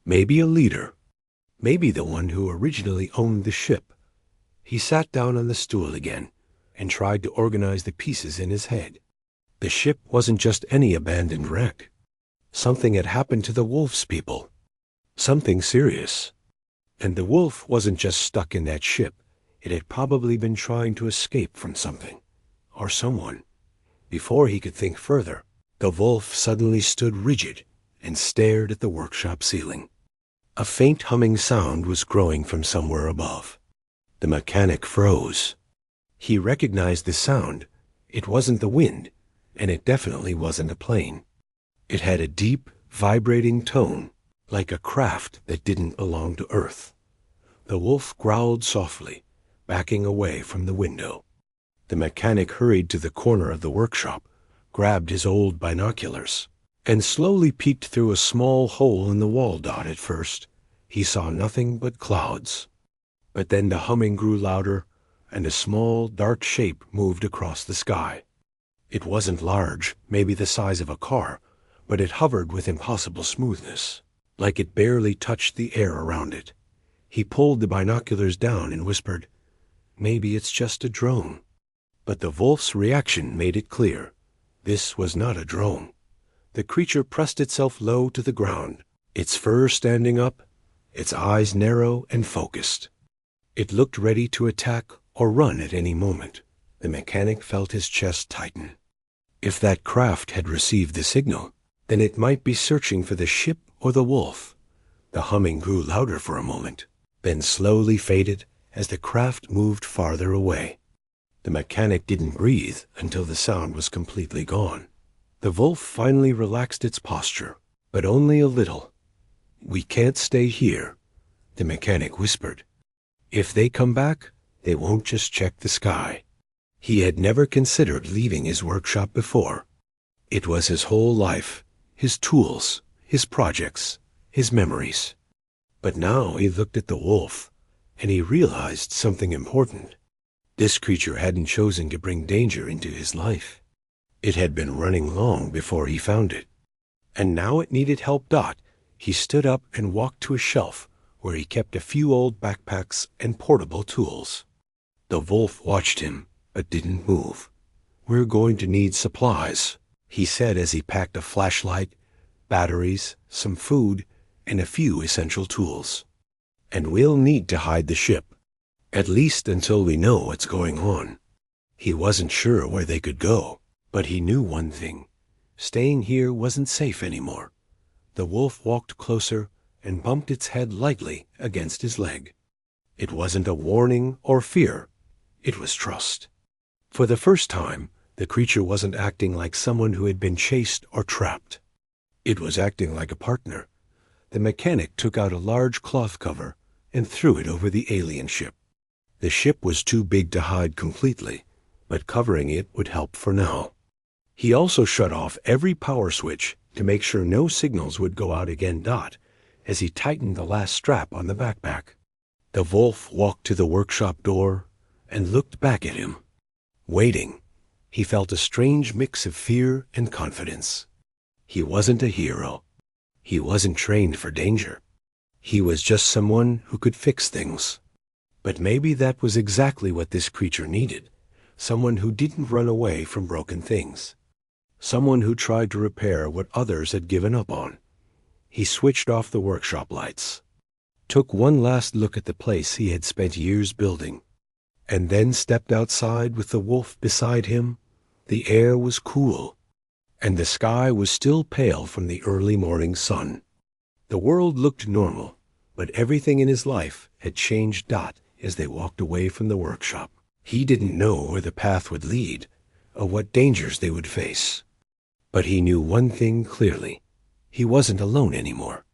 maybe a leader, maybe the one who originally owned the ship. He sat down on the stool again and tried to organize the pieces in his head. The ship wasn't just any abandoned wreck. Something had happened to the wolf's people. Something serious. And the wolf wasn't just stuck in that ship. It had probably been trying to escape from something, or someone. Before he could think further, the wolf suddenly stood rigid and stared at the workshop ceiling. A faint humming sound was growing from somewhere above. The mechanic froze. He recognized the sound. It wasn't the wind, and it definitely wasn't a plane. It had a deep, vibrating tone, like a craft that didn't belong to Earth. The wolf growled softly, backing away from the window. The mechanic hurried to the corner of the workshop, grabbed his old binoculars, and slowly peeked through a small hole in the wall. At first, he saw nothing but clouds. But then the humming grew louder, and a small, dark shape moved across the sky. It wasn't large, maybe the size of a car, but it hovered with impossible smoothness, like it barely touched the air around it. He pulled the binoculars down and whispered, "Maybe it's just a drone." But the wolf's reaction made it clear. This was not a drone. The creature pressed itself low to the ground, its fur standing up, its eyes narrow and focused. It looked ready to attack or run at any moment. The mechanic felt his chest tighten. If that craft had received the signal, then it might be searching for the ship or the wolf. The humming grew louder for a moment, then slowly faded as the craft moved farther away. The mechanic didn't breathe until the sound was completely gone. The wolf finally relaxed its posture, but only a little. "We can't stay here," the mechanic whispered. "If they come back, they won't just check the sky." He had never considered leaving his workshop before. It was his whole life, his tools, his projects, his memories. But now he looked at the wolf, and he realized something important. This creature hadn't chosen to bring danger into his life. It had been running long before he found it. And now it needed help. He stood up and walked to a shelf where he kept a few old backpacks and portable tools. The wolf watched him, but didn't move. "We're going to need supplies," he said as he packed a flashlight, batteries, some food, and a few essential tools. "And we'll need to hide the ship, at least until we know what's going on." He wasn't sure where they could go, but he knew one thing. Staying here wasn't safe anymore. The wolf walked closer and bumped its head lightly against his leg. It wasn't a warning or fear. It was trust. For the first time, the creature wasn't acting like someone who had been chased or trapped. It was acting like a partner. The mechanic took out a large cloth cover and threw it over the alien ship. The ship was too big to hide completely, but covering it would help for now. He also shut off every power switch to make sure no signals would go out again. As he tightened the last strap on the backpack, the wolf walked to the workshop door and looked back at him. Waiting, he felt a strange mix of fear and confidence. He wasn't a hero. He wasn't trained for danger. He was just someone who could fix things. But maybe that was exactly what this creature needed. Someone who didn't run away from broken things. Someone who tried to repair what others had given up on. He switched off the workshop lights, took one last look at the place he had spent years building, and then stepped outside with the wolf beside him. The air was cool, and the sky was still pale from the early morning sun. The world looked normal, but everything in his life had changed. As they walked away from the workshop, he didn't know where the path would lead, or what dangers they would face. But he knew one thing clearly. He wasn't alone anymore.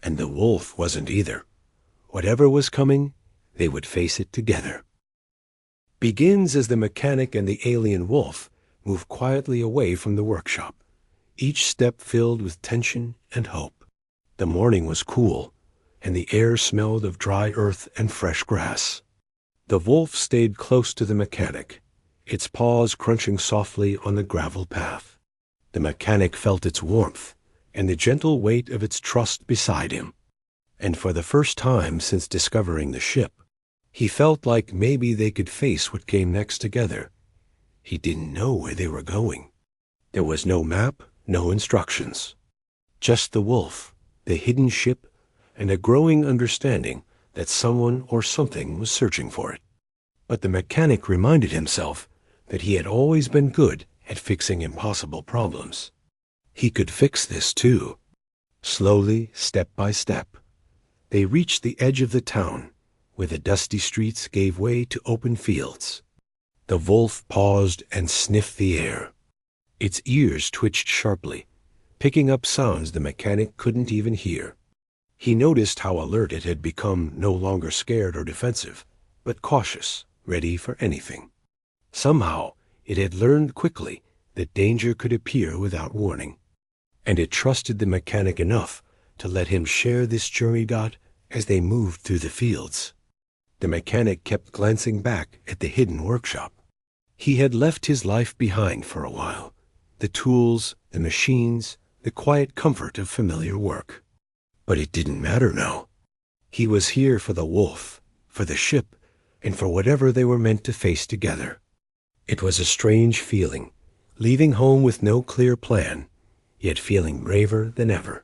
And the wolf wasn't either. Whatever was coming, they would face it together. Begins as the mechanic and the alien wolf moved quietly away from the workshop, each step filled with tension and hope. The morning was cool, and the air smelled of dry earth and fresh grass. The wolf stayed close to the mechanic, its paws crunching softly on the gravel path. The mechanic felt its warmth and the gentle weight of its trust beside him. And for the first time since discovering the ship, he felt like maybe they could face what came next together. He didn't know where they were going. There was no map, no instructions. Just the wolf, the hidden ship, and a growing understanding that someone or something was searching for it. But the mechanic reminded himself that he had always been good at fixing impossible problems. He could fix this too. Slowly, step by step, they reached the edge of the town, where the dusty streets gave way to open fields. The wolf paused and sniffed the air. Its ears twitched sharply, picking up sounds the mechanic couldn't even hear. He noticed how alert it had become, no longer scared or defensive, but cautious, ready for anything. Somehow, it had learned quickly that danger could appear without warning, and it trusted the mechanic enough to let him share this journey as they moved through the fields. The mechanic kept glancing back at the hidden workshop. He had left his life behind for a while. The tools, the machines, the quiet comfort of familiar work. But it didn't matter now. He was here for the wolf, for the ship, and for whatever they were meant to face together. It was a strange feeling, leaving home with no clear plan, yet feeling braver than ever.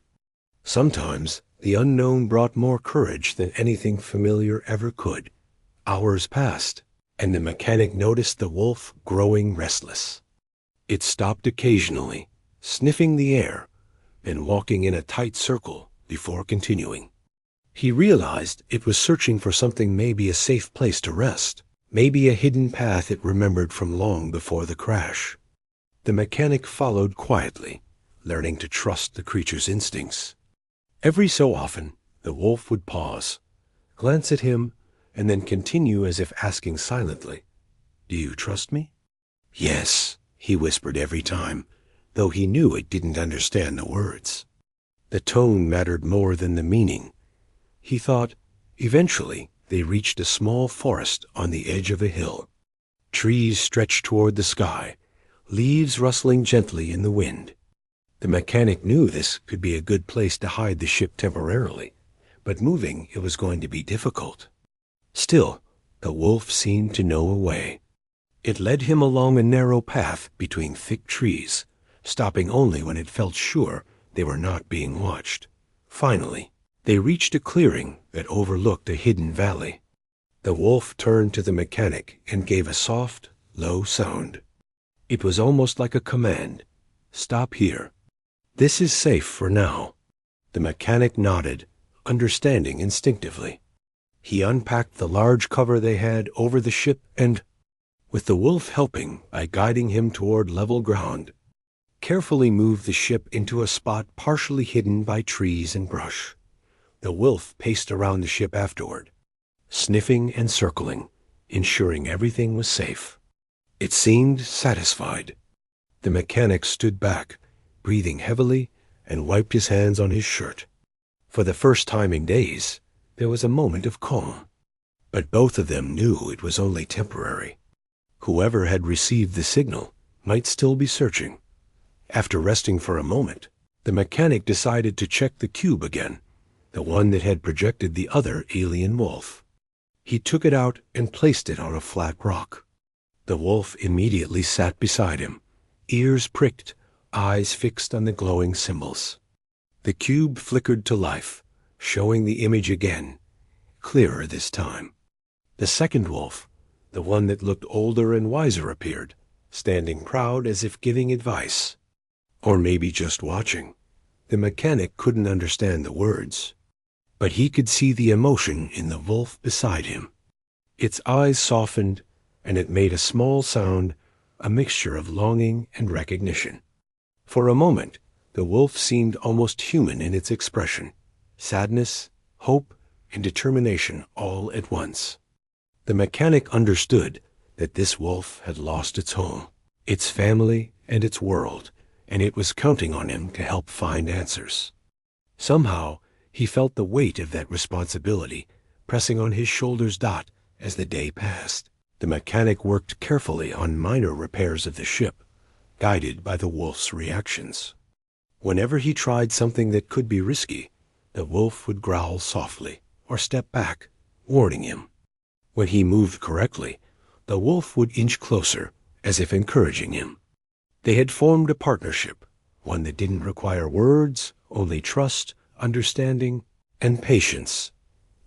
Sometimes the unknown brought more courage than anything familiar ever could. Hours passed, and the mechanic noticed the wolf growing restless. It stopped occasionally, sniffing the air, and walking in a tight circle before continuing. He realized it was searching for something, maybe a safe place to rest, maybe a hidden path it remembered from long before the crash. The mechanic followed quietly, learning to trust the creature's instincts. Every so often, the wolf would pause, glance at him, and then continue as if asking silently, "Do you trust me?" "Yes," he whispered every time, though he knew it didn't understand the words. The tone mattered more than the meaning. He thought, eventually, they reached a small forest on the edge of a hill. Trees stretched toward the sky, leaves rustling gently in the wind. The mechanic knew this could be a good place to hide the ship temporarily, but moving it was going to be difficult. Still, the wolf seemed to know a way. It led him along a narrow path between thick trees, stopping only when it felt sure they were not being watched. Finally, they reached a clearing that overlooked a hidden valley. The wolf turned to the mechanic and gave a soft, low sound. It was almost like a command. "Stop here. This is safe for now." The mechanic nodded, understanding instinctively. He unpacked the large cover they had over the ship and, with the wolf helping by guiding him toward level ground, carefully moved the ship into a spot partially hidden by trees and brush. The wolf paced around the ship afterward, sniffing and circling, ensuring everything was safe. It seemed satisfied. The mechanic stood back, breathing heavily, and wiped his hands on his shirt. For the first time in days, there was a moment of calm. But both of them knew it was only temporary. Whoever had received the signal might still be searching. After resting for a moment, the mechanic decided to check the cube again, the one that had projected the other alien wolf. He took it out and placed it on a flat rock. The wolf immediately sat beside him, ears pricked, eyes fixed on the glowing symbols. The cube flickered to life, showing the image again, clearer this time. The second wolf, the one that looked older and wiser, appeared, standing proud as if giving advice. Or maybe just watching. The mechanic couldn't understand the words, but he could see the emotion in the wolf beside him. Its eyes softened, and it made a small sound, a mixture of longing and recognition. For a moment, the wolf seemed almost human in its expression, sadness, hope, and determination all at once. The mechanic understood that this wolf had lost its home, its family, and its world, and it was counting on him to help find answers. Somehow, he felt the weight of that responsibility pressing on his shoulders as the day passed. The mechanic worked carefully on minor repairs of the ship, guided by the wolf's reactions. Whenever he tried something that could be risky, the wolf would growl softly or step back, warning him. When he moved correctly, the wolf would inch closer, as if encouraging him. They had formed a partnership, one that didn't require words, only trust, understanding, and patience.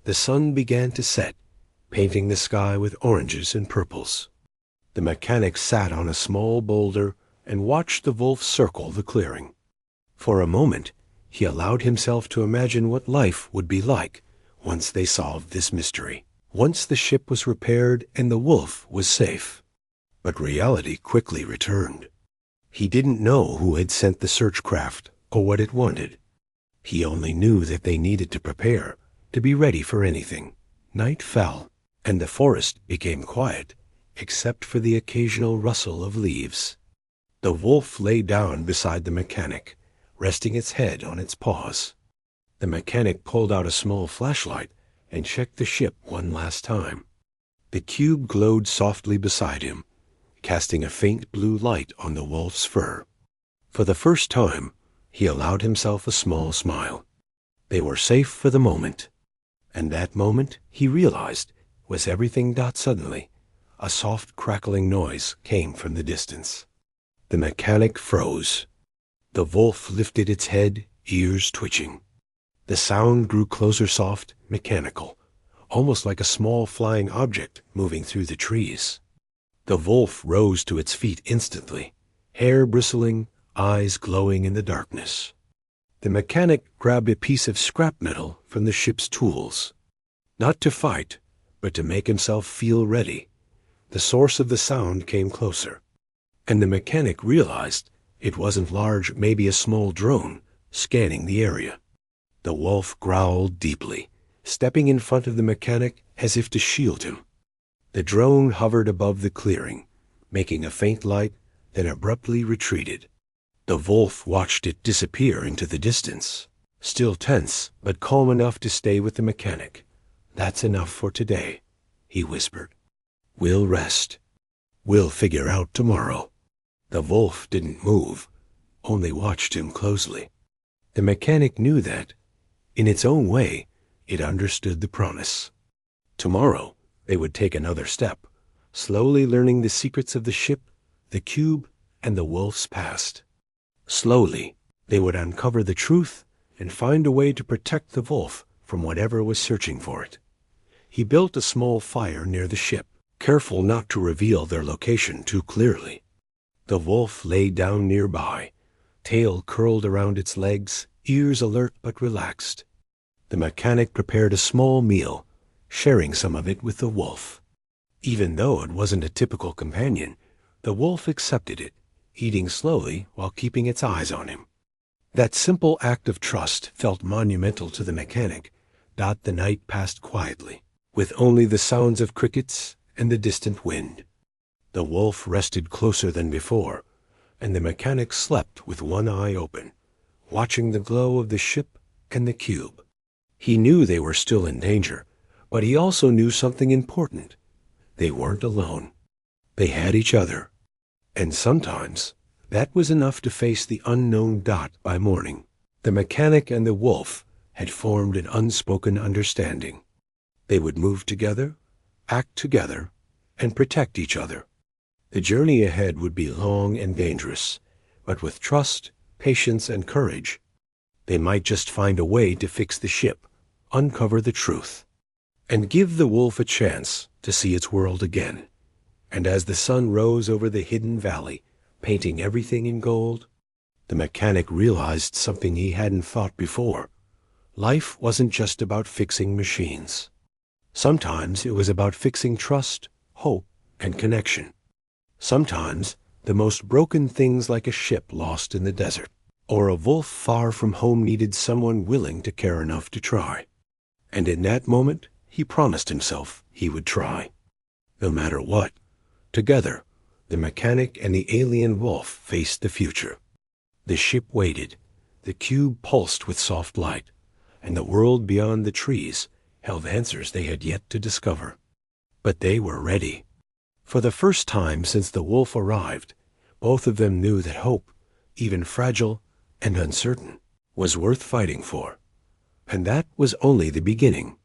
The sun began to set, painting the sky with oranges and purples. The mechanic sat on a small boulder and watched the wolf circle the clearing. For a moment, he allowed himself to imagine what life would be like once they solved this mystery, once the ship was repaired and the wolf was safe. But reality quickly returned. He didn't know who had sent the search craft or what it wanted. He only knew that they needed to prepare, to be ready for anything. Night fell, and the forest became quiet, except for the occasional rustle of leaves. The wolf lay down beside the mechanic, resting its head on its paws. The mechanic pulled out a small flashlight and checked the ship one last time. The cube glowed softly beside him, casting a faint blue light on the wolf's fur. For the first time, he allowed himself a small smile. They were safe for the moment. And that moment, he realized, was everything. Suddenly, a soft crackling noise came from the distance. The mechanic froze. The wolf lifted its head, ears twitching. The sound grew closer, soft, mechanical, almost like a small flying object moving through the trees. The wolf rose to its feet instantly, hair bristling, eyes glowing in the darkness. The mechanic grabbed a piece of scrap metal from the ship's tools. Not to fight, but to make himself feel ready. The source of the sound came closer, and the mechanic realized it wasn't large, maybe a small drone, scanning the area. The wolf growled deeply, stepping in front of the mechanic as if to shield him. The drone hovered above the clearing, making a faint light, then abruptly retreated. The wolf watched it disappear into the distance, still tense, but calm enough to stay with the mechanic. "That's enough for today," he whispered. "We'll rest. We'll figure out tomorrow." The wolf didn't move, only watched him closely. The mechanic knew that, in its own way, it understood the promise. Tomorrow, they would take another step, slowly learning the secrets of the ship, the cube, and the wolf's past. Slowly, they would uncover the truth and find a way to protect the wolf from whatever was searching for it. He built a small fire near the ship, careful not to reveal their location too clearly. The wolf lay down nearby, tail curled around its legs, ears alert but relaxed. The mechanic prepared a small meal, sharing some of it with the wolf. Even though it wasn't a typical companion, the wolf accepted it, eating slowly while keeping its eyes on him. That simple act of trust felt monumental to the mechanic. The night passed quietly, with only the sounds of crickets and the distant wind. The wolf rested closer than before, and the mechanic slept with one eye open, watching the glow of the ship and the cube. He knew they were still in danger, but he also knew something important. They weren't alone. They had each other. And sometimes, that was enough to face the unknown. By morning, the mechanic and the wolf had formed an unspoken understanding. They would move together, act together, and protect each other. The journey ahead would be long and dangerous, but with trust, patience, and courage, they might just find a way to fix the ship, uncover the truth, and give the wolf a chance to see its world again. And as the sun rose over the hidden valley, painting everything in gold, the mechanic realized something he hadn't thought before. Life wasn't just about fixing machines. Sometimes it was about fixing trust, hope, and connection. Sometimes the most broken things, like a ship lost in the desert, or a wolf far from home, needed someone willing to care enough to try. And in that moment, he promised himself he would try. No matter what, together, the mechanic and the alien wolf faced the future. The ship waited, the cube pulsed with soft light, and the world beyond the trees held answers they had yet to discover. But they were ready. For the first time since the wolf arrived, both of them knew that hope, even fragile and uncertain, was worth fighting for. And that was only the beginning.